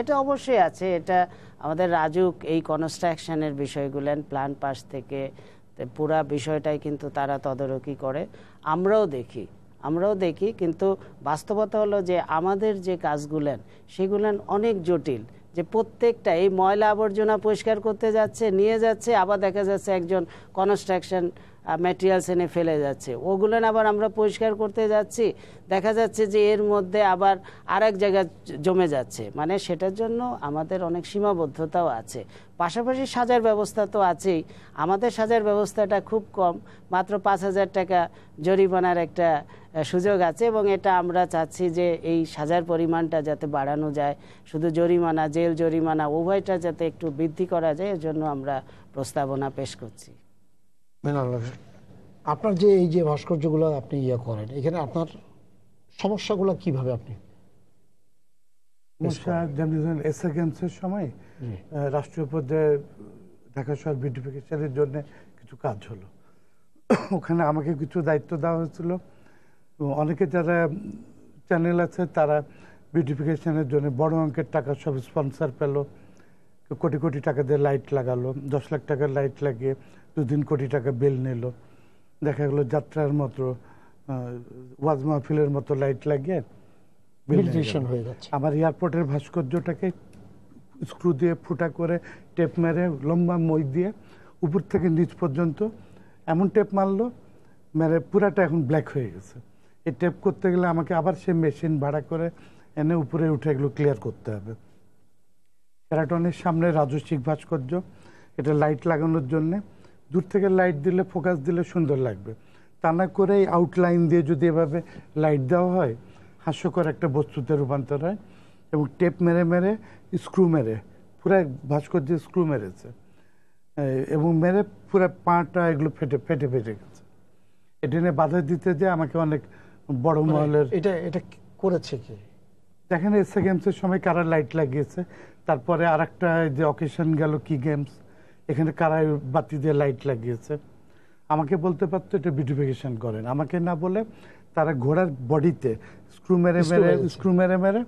এটা অবশ্যই আছে। এটা আমাদের রাজুক এই কনস্ট্রাকশনের বিষয়গুলো প্ল্যান পাস থেকে পুরা বিষয়টাই কিন্তু তারা তদারকি করে, আমরাও দেখি। আমরাও দেখি, কিন্তু বাস্তবতা হলো যে আমাদের যে কাজগুলেন সেগুলেন অনেক জটিল, যে প্রত্যেকটা এই ময়লা আবর্জনা পরিষ্কার করতে যাচ্ছে, নিয়ে যাচ্ছে, আবার দেখা যাচ্ছে একজন কনস্ট্রাকশন ম্যাটেরিয়ালস এনে ফেলে যাচ্ছে, ওগুলেন আবার আমরা পরিষ্কার করতে যাচ্ছি, দেখা যাচ্ছে যে এর মধ্যে আবার আরেক জায়গায় জমে যাচ্ছে। মানে সেটার জন্য আমাদের অনেক সীমাবদ্ধতাও আছে। পাশাপাশি সাজার ব্যবস্থা তো আছেই, আমাদের সাজার ব্যবস্থাটা খুব কম, মাত্র 5,000 টাকা জরিমানার একটা সুযোগ আছে, এবং এটা আমরা চাচ্ছি যে এই সাজার পরিমাণটা যাতে বাড়ানো যায়, শুধু জরিমানা, জেল জরিমানা উভয়টা যাতে একটু বৃদ্ধি করা যায়, এর জন্য আমরা প্রস্তাবনা পেশ করছি। আপনার যে এই যে ভাস্কর্যগুলো আপনি করেন, এখানে আপনার সমস্যাগুলো কিভাবে আপনি? এসএ গেমসের সময় রাষ্ট্রীয় পর্যায়ে ঢাকা শহর বিউটিফিকেশনের জন্য কিছু কাজ হলো, ওখানে আমাকে কিছু দায়িত্ব দেওয়া হয়েছিল। অনেকে যারা চ্যানেল আছে তারা বিউটিফিকেশনের জন্য বড় অঙ্কের টাকা সব স্পন্সর পেল, কোটি কোটি টাকা দিয়ে লাইট লাগালো, 10 লাখ টাকার লাইট লাগিয়ে 2-3 কোটি টাকা বিল নিল। দেখা গেলো যাত্রার মতো, ওয়াজ মাহফিলের মতো লাইট লাগিয়ে হয়ে যাচ্ছে। আমার এয়ারপোর্টের ভাস্কর্যটাকে স্ক্রু দিয়ে ফুটা করে টেপ মেরে লম্বা মই দিয়ে উপর থেকে নিচ পর্যন্ত এমন টেপ মারলো, মেরে পুরাটা এখন ব্ল্যাক হয়ে গেছে। এই টেপ করতে গেলে আমাকে আবার সে মেশিন ভাড়া করে এনে উপরে উঠে এগুলো ক্লিয়ার করতে হবে। শেরাটনের সামনে রাজস্বিক ভাস্কর্য, এটা লাইট লাগানোর জন্যে, দূর থেকে লাইট দিলে ফোকাস দিলে সুন্দর লাগবে, তা না করে এই আউটলাইন দিয়ে যদি এভাবে লাইট দেওয়া হয় হাস্যকর একটা বস্তুতে রূপান্তর হয়। এবং টেপ মেরে মেরে স্ক্রু মেরে পুরো ভাস্কর্য স্ক্রু মেরেছে, এবং মেরে পুরো পাটা এগুলো ফেটে ফেটে ফেটে গেছে। এটা নিয়ে বাধা দিতে যে আমাকে অনেক বড় মহলের এটা করেছে কি দেখেন, এসএ গেমসের সময় কারা লাইট লাগিয়েছে, তারপরে আর একটা যে অকেশন গেল কি গেমস, এখানে কারা বাতি দিয়ে লাইট লাগিয়েছে। আমাকে বলতে পারতো এটা বিউটিফিকেশন করেন, আমাকে না বলে তারা ঘোড়ার বডিতে স্ক্রু মেরে মেরে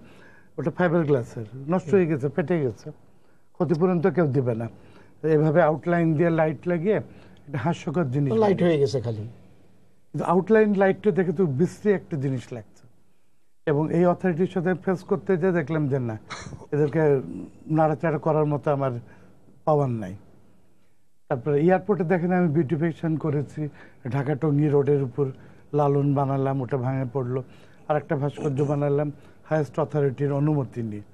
ওটা ফাইবার গ্লাসের নষ্ট হয়ে গেছে, ফেটে গেছে, ক্ষতিপূরণ তো কেউ দিবে না। এভাবে আউটলাইন দিয়ে লাইট লাগিয়ে এটা হাস্যকর জিনিস, লাইট হয়ে গেছে খালি, কিন্তু আউটলাইন লাইটটা দেখে তো বিশ্রী একটা জিনিস লাগছে। এবং এই অথরিটির সাথে ফেস করতে যেয়ে দেখলাম যে না, এদেরকে নাড়াচাড়া করার মতো আমার পাওয়ার নাই। তারপরে এয়ারপোর্টে দেখেন আমি বিউটিফিকেশন করেছি, ঢাকা টঙ্গী রোডের উপর লালন বানালাম, ওটা ভাঙে পড়লো। আর একটা ভাস্কর্য বানালাম হায়েস্ট অথরিটির অনুমতি নিয়ে,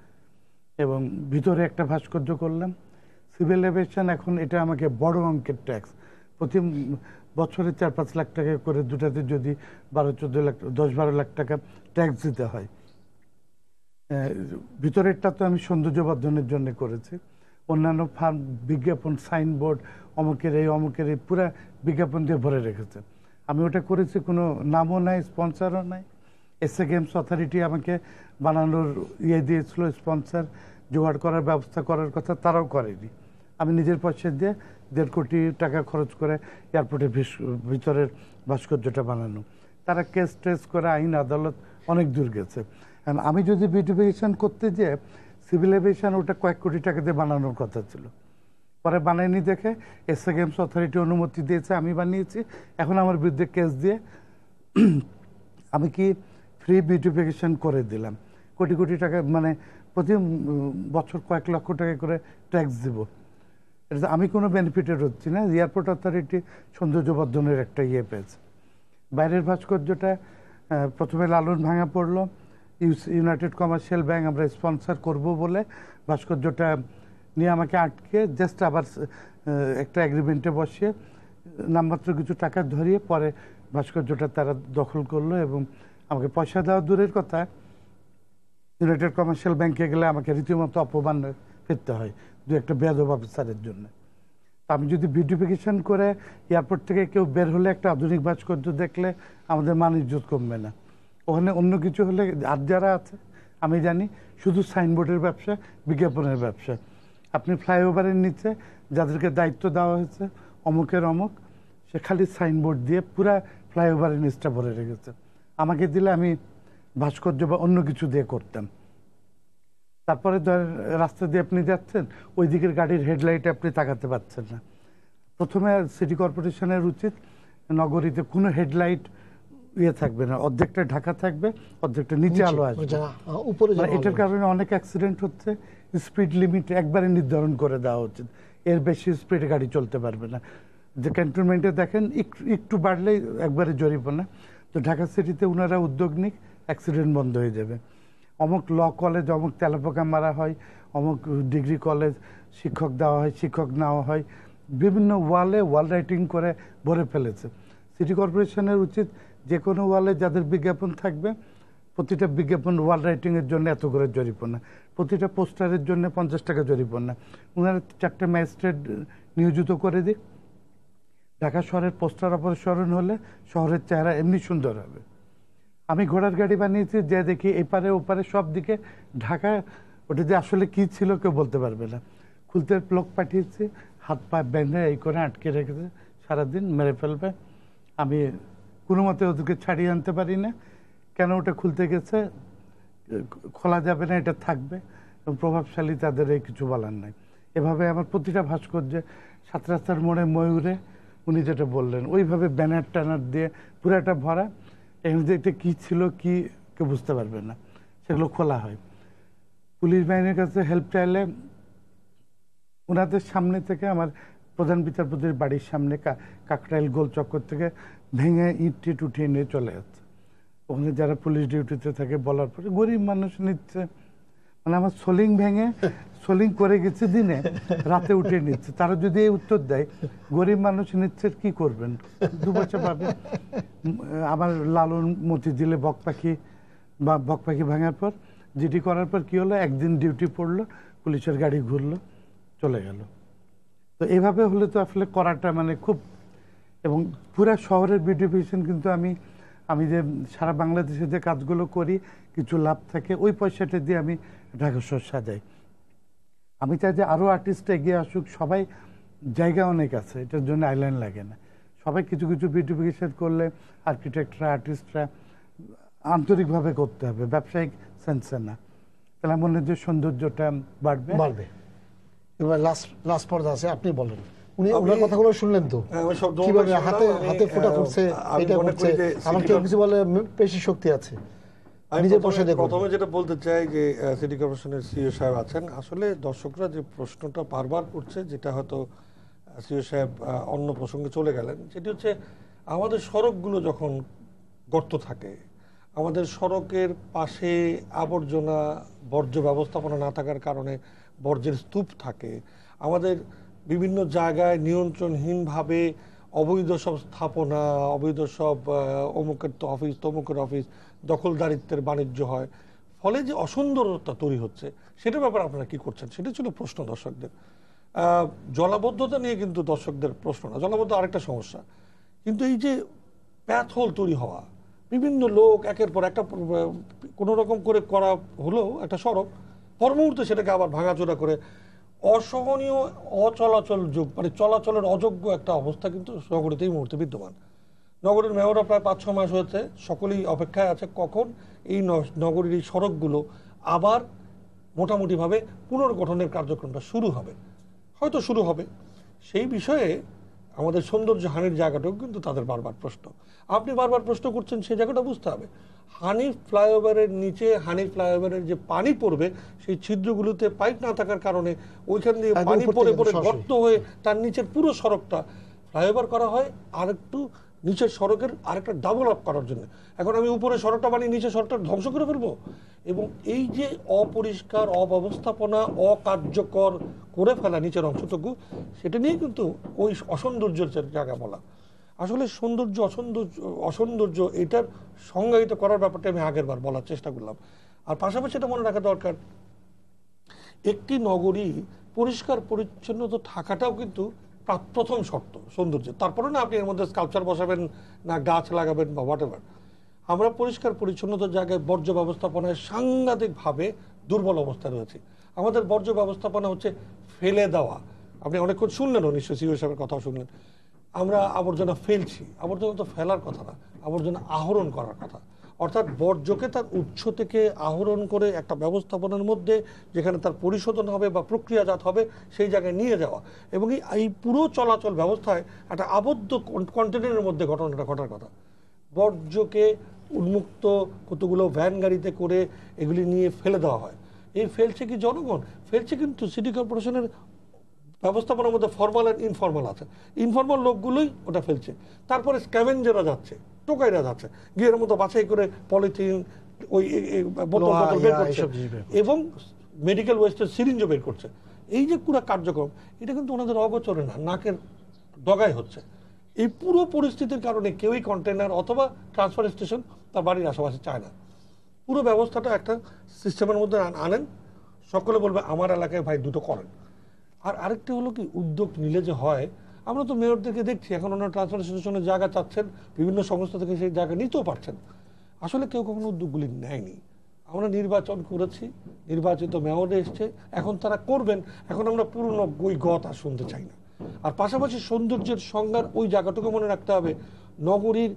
এবং ভিতরে একটা ভাস্কর্য করলাম। সিভিল এভিয়েশন এখন এটা আমাকে বড় অঙ্কের ট্যাক্স, প্রতি বছরে 4-5 লাখ টাকা করে, দুটাতে যদি 12-14 লাখ 10-12 লাখ টাকা ট্যাক্স দিতে হয়। ভিতরেরটা তো আমি সৌন্দর্য বর্ধনের জন্য করেছি, অন্যান্য ফার্ম বিজ্ঞাপন সাইনবোর্ড অমুকের এই পুরা বিজ্ঞাপন দিয়ে ভরে রেখেছে। আমি ওটা করেছি, কোনো নামও নাই, স্পন্সারও নাই। এসএ গেমস অথরিটি আমাকে বানানোর দিয়েছিল, স্পন্সার জোগাড় করার ব্যবস্থা করার কথা, তারাও করেনি। আমি নিজের পয়সা দিয়ে 1.5 কোটি টাকা খরচ করে এয়ারপোর্টের ভিতরের ভাস্কর্যটা বানানো। তারা কেস টেস করে আইন আদালত অনেক দূর গেছে। আমি যদি বিউটিফিকেশন করতে যেয়ে সিভিল এভিয়েশন ওটা কয়েক কোটি টাকা দিয়ে বানানোর কথা ছিল, পরে বানায়নি দেখে এসএ গেমস অথরিটি অনুমতি দিয়েছে, আমি বানিয়েছি। এখন আমার বিরুদ্ধে কেস দিয়ে আমি কি ফ্রি বিউটিফিকেশন করে দিলাম, কোটি কোটি টাকা, মানে প্রতি বছর কয়েক লক্ষ টাকা করে ট্যাক্স দিব। এটা আমি কোনো বেনিফিটের হচ্ছি না। এয়ারপোর্ট অথরিটি সৌন্দর্য বর্ধনের একটা পেয়েছে। বাইরের ভাস্কর্যটা প্রথমে লালন ভাঙা পড়লো, ইউনাইটেড কমার্শিয়াল ব্যাংক আমরা স্পন্সর করব বলে ভাস্কর্যটা নিয়ে আমাকে আটকে জাস্ট আবার একটা এগ্রিমেন্টে বসিয়ে নামমাত্র কিছু টাকা ধরিয়ে পরে ভাস্কর্যটা তারা দখল করলো, এবং আমাকে পয়সা দেওয়া দূরের কথা, ইউনাইটেড কমার্শিয়াল ব্যাংকে গেলে আমাকে রীতিমতো অপমান ফিরতে হয় 2-1 বেয়াদব অফিসারের জন্য। আমি যদি বিউটিফিকেশন করে এয়ারপোর্ট থেকে কেউ বের হলে একটা আধুনিক ভাস্কর্য দেখলে আমাদের মান ইজ্জত কমবে না। ওখানে অন্য কিছু হলে আর যারা আছে আমি জানি শুধু সাইনবোর্ডের ব্যবসা, বিজ্ঞাপনের ব্যবসা। আপনি ফ্লাইওভারের নিচে যাদেরকে দায়িত্ব দেওয়া হয়েছে অমুকের অমুক, সে খালি সাইনবোর্ড দিয়ে পুরা ফ্লাইওভারের নিচটা ভরে রেখেছে। আমাকে দিলে আমি ভাস্কর্য বা অন্য কিছু দিয়ে করতাম। তারপরে রাস্তা দিয়ে আপনি যাচ্ছেন, ওই দিকের গাড়ির হেডলাইটে আপনি তাকাতে পারছেন না। প্রথমে সিটি কর্পোরেশনের উচিত নগরীতে কোনো হেডলাইট ইয়ে থাকবে না, অর্ধেকটা ঢাকা থাকবে, অর্ধেকটা নিচে আলো আসবে। উপরে এটার কারণে অনেক অ্যাক্সিডেন্ট হচ্ছে। স্পিড লিমিট একবারে নির্ধারণ করে দেওয়া উচিত, এর বেশি স্পিডে গাড়ি চলতে পারবে না। যে ক্যান্টনমেন্টে দেখেন একটু বাড়লেই একবারে জরিমানা। তো ঢাকা সিটিতে ওনারা উদ্যোগ নিক, অ্যাক্সিডেন্ট বন্ধ হয়ে যাবে। অমুক ল কলেজ, অমুক তেলাপোকা মারা হয়, অমুক ডিগ্রি কলেজ শিক্ষক দেওয়া হয়, শিক্ষক নেওয়া হয়, বিভিন্ন ওয়ালে ওয়াল রাইটিং করে ভরে ফেলেছে। সিটি কর্পোরেশনের উচিত যে কোনো ওয়ালে যাদের বিজ্ঞাপন থাকবে প্রতিটা বিজ্ঞাপন ওয়াল রাইটিংয়ের জন্য এত করে জরিমানা, প্রতিটা পোস্টারের জন্য 50 টাকা জরিমানা। ওনারা 4টে ম্যাজিস্ট্রেট নিয়োজিত করে দিক। ঢাকা শহরের পোস্টার অপসারণ হলে শহরের চেহারা এমনি সুন্দর হবে। আমি ঘোড়ার গাড়ি বানিয়েছি, যে দেখি এপারে ওপারে সব দিকে ঢাকা, ওটা যে আসলে কি ছিল কেউ বলতে পারবে না। খুলতে লোক পাঠিয়েছি, হাত পা বেঁধে এই করে আটকে রেখেছে, সারাদিন মেরে ফেলবে। আমি কোনো মতে ওদেরকে ছাড়িয়ে আনতে পারি না। কেন ওটা খুলতে গেছে, খোলা যাবে না, এটা থাকবে, এবং প্রভাবশালী তাদের এই কিছু বলার নাই। এভাবে আমার প্রতিটা ভাস্কর্যে 7 রাস্তার মোড়ে ময়ূরে উনি যেটা বললেন ওইভাবে ব্যানার ট্যানার দিয়ে পুরাটা ভরা। এখানে যে এটা কী ছিল কি কেউ বুঝতে পারবে না, সেগুলো খোলা হয়। পুলিশ বাহিনীর কাছে হেল্প চাইলে ওনাদের সামনে থেকে, আমার প্রধান বিচারপতির বাড়ির সামনে কাকরাইল গোল চক্কর থেকে ভেঙে ইট টিট উঠিয়ে নিয়ে চলে যাচ্ছে। ওখানে যারা পুলিশ ডিউটিতে থাকে বলার পরে গরিব মানুষ নিচ্ছে, মানে আমার সোলিং ভেঙে সোলিং করে গেছে দিনে, রাতে উঠিয়ে নিচ্ছে। তারা যদি এই উত্তর দেয় গরিব মানুষ নিচ্ছে কি করবেন, 2 পয়সা পাবে। আমার লালন মতিঝিলে বক পাখি ভাঙার পর জিডি করার পর কি হলো, একদিন ডিউটি পড়লো, পুলিশের গাড়ি ঘুরলো, চলে গেল। তো এইভাবে হলে তো আসলে করাটা মানে খুব, এবং পুরা শহরের বিউটিফিকেশন কিন্তু আমি যে সারা বাংলাদেশে যে কাজগুলো করি কিছু লাভ থাকে, ওই পয়সাটা দিয়ে আমি ঢাকা শহর সাজাই। আমি চাই যে আরও আর্টিস্ট এগিয়ে আসুক, সবাই জায়গা অনেক আছে, এটার জন্য আইল্যান্ড লাগে না। সবাই কিছু কিছু বিউটিফিকেশন করলে আর্কিটেক্টরা আর্টিস্টরা আন্তরিকভাবে করতে হবে, ব্যবসায়িক সেন্সে না, তাহলে মনে হয় যে সৌন্দর্যটা বাড়বে। এবার লাস্ট পর্দা আছে, আপনি বলেন। উনি ওনার কথাগুলো শুনলেন তো, কিভাবে হাতে ফোঁটা করছে, এটা করছে, আমার কেউ কিছু বলে পেশি শক্তি আছে। প্রথমে যেটা বলতে চাই যে সিটি কর্পোরেশনের সিইও সাহেব আছেন, আসলে দর্শকরা যে প্রশ্নটা বারবার করছে, যেটা হয়তো সিইও সাহেব অন্য প্রসঙ্গে চলে গেলেন, সেটি হচ্ছে আমাদের সড়কগুলো যখন গর্ত থাকে, আমাদের সড়কের পাশে আবর্জনা বর্জ্য ব্যবস্থাপনা না থাকার কারণে বর্জ্যের স্তূপ থাকে, আমাদের বিভিন্ন জায়গায় নিয়ন্ত্রণহীনভাবে অবৈধ সব স্থাপনা, অবৈধ সব অমুকের অফিস তমুকের অফিস, দখলদারিত্বের বাণিজ্য হয়, ফলে যে অসুন্দরতা তৈরি হচ্ছে, সেটার ব্যাপারে আপনারা কি করছেন, সেটা ছিল প্রশ্ন দর্শকদের। জলাবদ্ধতা নিয়ে কিন্তু দর্শকদের প্রশ্ন না, জলাবদ্ধ আরেকটা সমস্যা, কিন্তু এই যে প্যাথহোল তৈরি হওয়া, বিভিন্ন লোক একের পর একটা কোনো রকম করে করা হলো একটা সড়ক, পর মুহূর্তে সেটাকে আবার ভাঙাচোরা করে অসহনীয় অচলাচল যোগ, মানে চলাচলের অযোগ্য একটা অবস্থা কিন্তু নগরীতে এই মুহূর্তে বিদ্যমান। নগরীর মেয়ররা প্রায় 5-6 মাস হয়েছে, সকলেই অপেক্ষায় আছে কখন এই নগরীর এই সড়কগুলো আবার মোটামুটিভাবে পুনর্গঠনের কার্যক্রমটা শুরু হবে, হয়তো শুরু হবে। সেই বিষয়ে আমাদের সৌন্দর্য হানির জায়গাটাও কিন্তু তাদের বারবার প্রশ্ন। আপনি বারবার প্রশ্ন করছেন, সেই জায়গাটা বুঝতে হবে। হানিফ ফ্লাইওভারের নিচে, হানিফ ফ্লাইওভারের যে পানি পড়বে, সেই ছিদ্রগুলোতে পাইপ না থাকার কারণে ওইখান দিয়ে পানি পড়ে পড়ে গর্ত হয়ে তার নিচের পুরো সড়কটা ফ্লাইওভার করা হয় আরেকটু নিচের সড়কের আরেকটা ডাবল আপ করার জন্য। এখন আমি উপরে সড়কটা বানিয়ে নিচের সড়কটা ধ্বংস করে ফেলবো? এবং এই যে অপরিষ্কার, অব্যবস্থাপনা, অকার্যকর করে ফেলা নিচের অংশটুকু, সেটা নিয়ে কিন্তু ওই অসৌন্দর্যের জায়গা বলা। আসলে সৌন্দর্য অসৌন্দর্য এটার সংজ্ঞায়িত করার ব্যাপারটা আমি আগের বার বলার চেষ্টা করলাম। আর পাশাপাশি এটা মনে রাখা দরকার, একটি নগরী পরিষ্কার পরিচ্ছন্নতা থাকাটাও কিন্তু প্রথম শর্ত সৌন্দর্য। তারপরে না আপনি এর মধ্যে স্কাল্পচার বসাবেন, না গাছ লাগাবেন বা হোয়াটএভার। আমরা পরিষ্কার পরিচ্ছন্নতার জায়গায় বর্জ্য ব্যবস্থাপনায় সাংঘাতিকভাবে দুর্বল অবস্থায় রয়েছে। আমাদের বর্জ্য ব্যবস্থাপনা হচ্ছে ফেলে দেওয়া। আপনি অনেকক্ষণ শুনলেনও নিশ্চয়ই, সিইও সাহেবের কথাও শুনলেন। আমরা আবর্জনা ফেলছি, আবর্জনা তো ফেলার কথা না, আবর্জনা আহরণ করার কথা। অর্থাৎ বর্জ্যকে তার উৎস থেকে আহরণ করে একটা ব্যবস্থাপনার মধ্যে, যেখানে তার পরিশোধন হবে বা প্রক্রিয়াজাত হবে, সেই জায়গায় নিয়ে যাওয়া। এবং এই পুরো চলাচল ব্যবস্থায় একটা আবদ্ধ কন্টেনারের মধ্যে ঘটনাটা ঘটার কথা। বর্জ্যকে উন্মুক্ত কতগুলো ভ্যান গাড়িতে করে এগুলি নিয়ে ফেলে দেওয়া হয়। এই ফেলছে কি জনগণ? ফেলছে কিন্তু সিটি কর্পোরেশনের ব্যবস্থাপনার মধ্যে ফর্মাল আর ইনফর্মাল আছে। ইনফর্মাল লোকগুলোই ওটা ফেলছে। তারপরে স্ক্যাভেঞ্জাররা যাচ্ছে, টোকাইরা যাচ্ছে, গিয়ে এর মতো বাছাই করে পলিথিন ওই বোতল বের করছে এবং মেডিকেল ওয়েস্টের সিরিঞ্জও বের করছে। এই যে পুরো কার্যক্রম, এটা কিন্তু ওনাদের অগোচরে না, নাকের ডগায় হচ্ছে। এই পুরো পরিস্থিতির কারণে কেউই কন্টেনার অথবা ট্রান্সফার স্টেশন তার বাড়ির আশেপাশে চায় না। পুরো ব্যবস্থাটা একটা সিস্টেমের মধ্যে আনেন, সকলে বলবে আমার এলাকায় ভাই দুটো করেন। আর আরেকটা হলো কি, উদ্যোগ নিলে যে হয়, আমরা তো মেয়রদেরকে দেখছি এখন ওনারা ট্রান্সফার স্টেশনের জায়গা চাচ্ছেন, বিভিন্ন সংস্থা থেকে সেই জায়গা নিতেও পারছেন। আসলে কেউ কখনো উদ্যোগগুলি নেয়নি। আমরা নির্বাচন করেছি, নির্বাচিত মেয়র এসছে, এখন তারা করবেন। এখন আমরা পুরনো ওই গত আর শুনতে চাই না। আর পাশাপাশি সৌন্দর্যের সংজ্ঞার ওই জায়গাটুকু মনে রাখতে হবে, নগরীর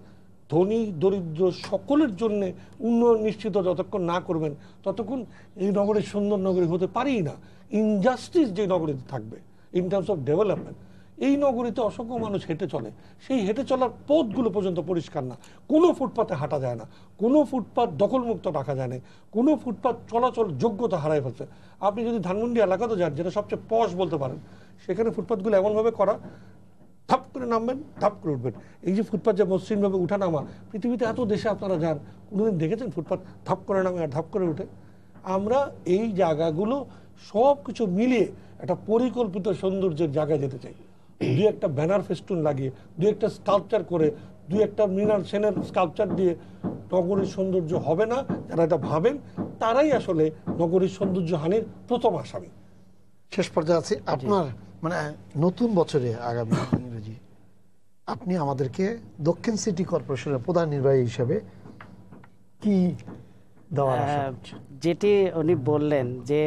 ধনী দরিদ্র সকলের জন্য উন্নয়ন নিশ্চিত যতক্ষণ না করবেন ততক্ষণ এই নগরীর সুন্দর নগরী হতে পারেই না। ইনজাস্টিস যে নগরীতে থাকবে ইন টার্মস অফ ডেভেলপমেন্ট, এই নগরীতে অসংখ্য মানুষ হেঁটে চলে, সেই হেঁটে চলার পথগুলো পর্যন্ত পরিষ্কার না, কোনো ফুটপাতে হাঁটা যায় না, কোনো ফুটপাত দখলমুক্ত রাখা যায় না, কোনো ফুটপাত চলাচল যোগ্যতা হারাই ফেলছে। আপনি যদি ধানমন্ডি এলাকাতে যান, যেটা সবচেয়ে পশ বলতে পারেন, সেখানে ফুটপাতগুলো এমনভাবে করা, ধাপ করে নামবেন, ধাপ করে উঠবেন। এই যে ফুটপাত যে মসৃণভাবে উঠানামা, পৃথিবীতে এত দেশে আপনারা যান, কোনোদিন দেখেছেন ফুটপাত ধাপ করে নামে আর ধাপ করে উঠে? আমরা এই জায়গাগুলো সব কিছু মিলিয়ে একটা পরিকল্পিত সৌন্দর্যের জায়গায় যেতে চাই। দুই একটা ব্যানার ফেস্টুন লাগিয়ে, দুই একটা স্কাল্পচার করে, দুই একটা মৃণাল সেনের স্কাল্পচার দিয়ে নগরীর সৌন্দর্য হবে না। যারা এটা ভাবেন তারাই আসলে নগরীর সৌন্দর্য হানির প্রথম আসামি। শেষ পর্যায়ে আছে আপনার, মানে নতুন বছরে আগামী ইংরেজি আপনি আমাদেরকে দক্ষিণ সিটি কর্পোরেশনের প্রধান নির্বাহী হিসেবে কি দেওয়ার আশা করছেন? যেটি উনি বললেন যে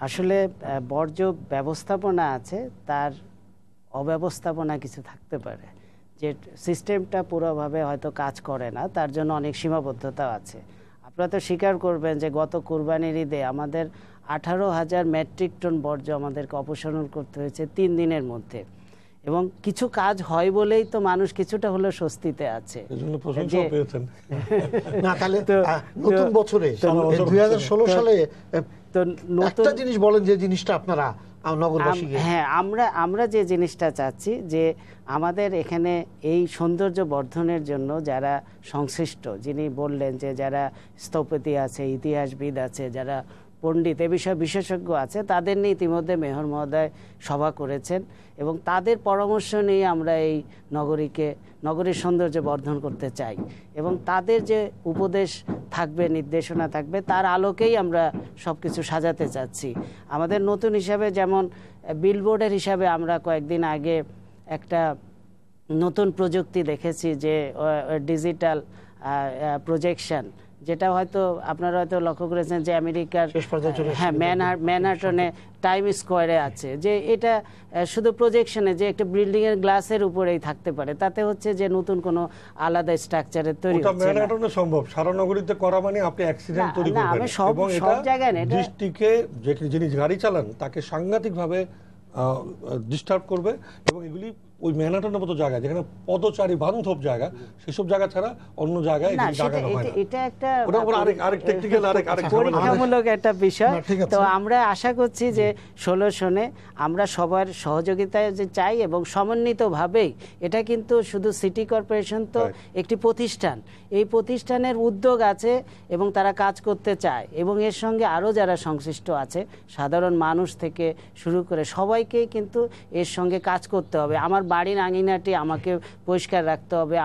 আসলে বর্জ্য ব্যবস্থাপনা আছে, তার অব্যবস্থাপনা কিছু থাকতে পারে, যে সিস্টেমটা পুরোভাবে হয়তো কাজ করে না, তার জন্য অনেক সীমাবদ্ধতা আছে। আপনারা তো স্বীকার করবেন যে গত কুরবানির ঈদে আমাদের 18,000 মেট্রিক টন বর্জ্য আমাদেরকে অপসারণ করতে হয়েছে 3 দিনের মধ্যে, এবং কিছু কাজ হয় বলেই তো মানুষ কিছুটা হলেও স্বস্তিতে আছে। না তাহলে নতুন বছরে 2016 সালে তো একটা জিনিস বলেন যে জিনিসটা আপনারা নগরবাসীকে। হ্যাঁ, আমরা যে জিনিসটা চাচ্ছি যে আমাদের এখানে এই সৌন্দর্য বর্ধনের জন্য যারা সংশ্লিষ্ট, যিনি বললেন যে যারা স্থপতি আছে, ইতিহাসবিদ আছে, যারা পণ্ডিত, এ বিষয়ে বিশেষজ্ঞ আছে, তাদের নিয়ে ইতিমধ্যে মেয়র মহোদয় সভা করেছেন এবং তাদের পরামর্শ নিয়ে আমরা এই নগরীর সৌন্দর্য বর্ধন করতে চাই এবং তাদের যে উপদেশ থাকবে, নির্দেশনা থাকবে, তার আলোকেই আমরা সব কিছু সাজাতে চাচ্ছি। আমাদের নতুন হিসাবে যেমন বিলবোর্ডের হিসাবে আমরা কয়েকদিন আগে একটা নতুন প্রযুক্তি দেখেছি, যে ডিজিটাল প্রজেকশন, যেটা হয়তো আপনারা হয়তো লক্ষ্য করেছেন যে আমেরিকার ম্যানহাটনে টাইম স্কোয়ারে আছে, যে এটা শুধু প্রজেকশনে, যে একটা বিল্ডিং এর গ্লাসের উপরেই থাকতে পারে, তাতে হচ্ছে যে নতুন কোনো আলাদা স্ট্রাকচারের তৈরি হচ্ছে না। ম্যানহাটনে সম্ভব, সারা নগরীতে করা মানে আপনি অ্যাক্সিডেন্ট তৈরি করবেন, এবং এটা সব জায়গায় না, দৃষ্টিকে যিনি গাড়ি চালান তাকে সাংঘাতিকভাবে ডিস্টার্ব করবে। এবং এগুলি ওই ম্যানহাটনের মতো জায়গা যেখানে পদচারী বান্ধব জায়গা, সেসব জায়গা ছাড়া অন্য জায়গায় জায়গা হয় না। এটা একটা আরেক টেকনিক্যাল পরীক্ষামূলক একটা বিষয়। তো আমরা আশা করছি যে 16 সনে আমরা সবার সহযোগিতায় যে চাই এবং সমন্বিতভাবেই, এটা কিন্তু শুধু সিটি কর্পোরেশন তো একটি প্রতিষ্ঠান, এই প্রতিষ্ঠানের উদ্যোগ আছে এবং তারা কাজ করতে চায়, এবং এর সঙ্গে আরও যারা সংশ্লিষ্ট আছে, সাধারণ মানুষ থেকে শুরু করে সবাইকেই কিন্তু এর সঙ্গে কাজ করতে হবে। আমার বাড়ির আঙিনাটি আমাকে পরিষ্কার রাখতে হবে,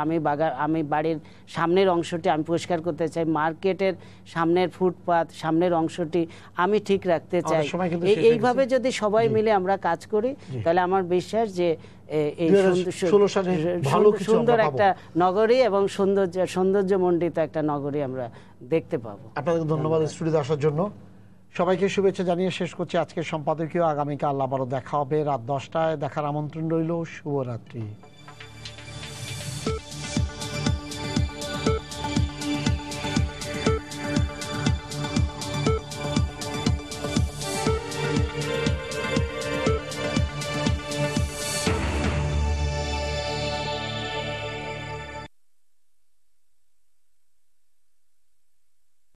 আমি বাড়ির সামনের অংশটি আমি পরিষ্কার করতে চাই, মার্কেটের সামনের ফুটপাত, সামনের অংশটি আমি ঠিক রাখতে চাই। এইভাবে যদি সবাই মিলে আমরা কাজ করি, তাহলে আমার বিশ্বাস যে এই সুন্দর একটা নগরী এবং সৌন্দর্যমণ্ডিত একটা নগরী আমরা দেখতে পাবো। আপনাদের ধন্যবাদ স্টুডিওতে আসার জন্য। সবাইকে শুভেচ্ছা জানিয়ে শেষ করছি আজকের সম্পাদকীয়। আগামীকাল আবারও দেখা হবে রাত 10টায়। দেখার আমন্ত্রণ রইল। শুভরাত্রি।